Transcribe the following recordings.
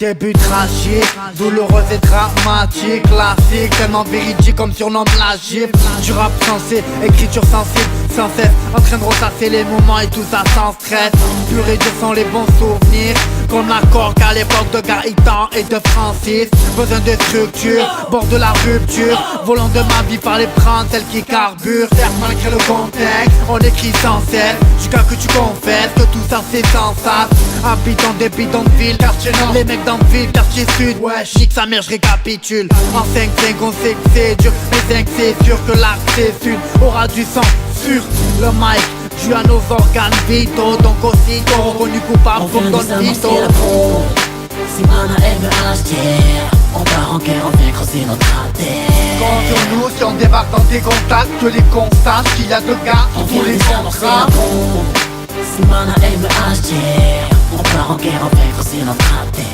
début tragique, douloureuse et dramatique, classique, tellement véridique comme surnom la gifle. Du rap sensé, écriture sensible, sans cesse en train de ressasser les moments et tout ça sans stress. Pur et dur sont les bons souvenirs, comme l'accord qu'à l'époque de Gaëtan et de Francis. Besoin de structure, bord de la rupture, volant de ma vie par les prendre, celle qui carbure. Certes malgré le contexte, on écrit sans cesse, jusqu'à que tu confesses que tout ça c'est sans sas. Habitant des bidonvilles, quartier nord, les mecs dans le ville, quartier sud. Wesh, nique sa mère, je récapitule. En 5-5 on sait que c'est dur, mais 5 c'est sûr que l'arc c'est sud aura du sang sur le mic. Dû à nos organes vitaux, donc aussitôt reconnu coupable comme Don Vito. Si mana MHD, on part en guerre, on vient creuser notre artère. Compte sur nous si on débarque dans tes contacts, que les cons sachent qu'il y a de gars On pour vient les désamorcer contrats. la bombe. Si mana MHD, on part en guerre, on vient creuser notre artère.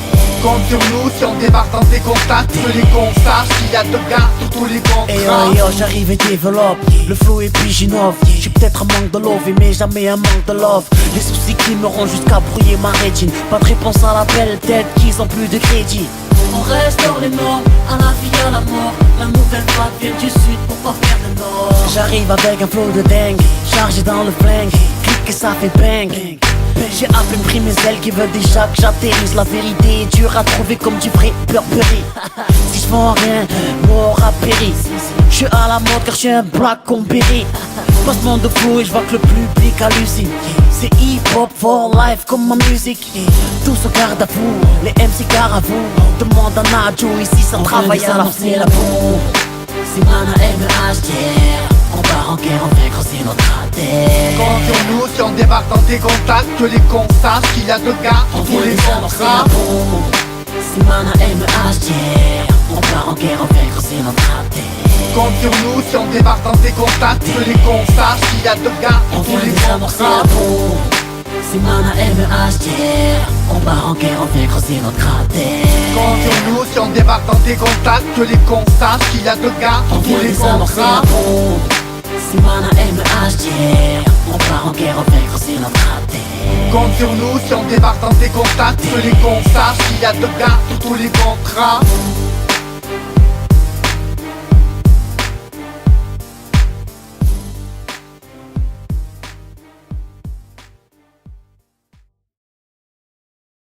Compte sur nous si on débarque dans tes contacts, que les cons sachent qu'il y a de gars pour tous les contrats. Et yo j'arrive et développe, le flow et puis j'innove. J'ai peut-être un manque de love, mais jamais un manque de love. Les soucis qui me rendent jusqu'à brouiller ma rétine. Pas de réponse à l'appel, peut-être qu'ils ont plus de crédit. On reste dans les normes, à la vie, à la mort. La nouvelle vague vient du sud pour pas faire de nord. J'arrive avec un flow de dingue, chargé dans le flingue. Clique et ça fait bang. J'ai à peine pris mes ailes qui veulent déjà que j'atterrisse. La vérité est dure à trouver comme du vrai Burberry. Si je vends rien, mort à péri. Je suis à la mode car je suis un black comme Berry. Passement de flow et je vois que le public hallucine. C'est hip-hop for life comme ma musique. Tous au garde à vous, les MC car à vous. Demande à Nadjo, ici ça travaille à la la bombe. Si mana MHD, on part en guerre, on vient creuser notre artère. Compte sur nous si on débarque dans tes contacts, que les cons sachent qu'il y a de gars On pour vient les désamorcer la contrats. bombe. Si mana MHD, on part en guerre, on vient creuser notre artère. Compte sur nous si on débarque dans tes contacts, que les cons sachent qu'il y a de gars On pour vient les désamorcer la contrats. bombe. Si mana MHD, on part en guerre, on vient creuser notre artère. Compte sur nous si on débarque dans tes contacts, que les cons sachent qu'il y a de gars On pour vient les désamorcer la contrats. bombe. Si mana MHD, on part en guerre, on vient creuser notre artère. Compte sur nous si on débarque dans tes contacts, que les cons sachent qu'il y a de gars pour tous les contrats.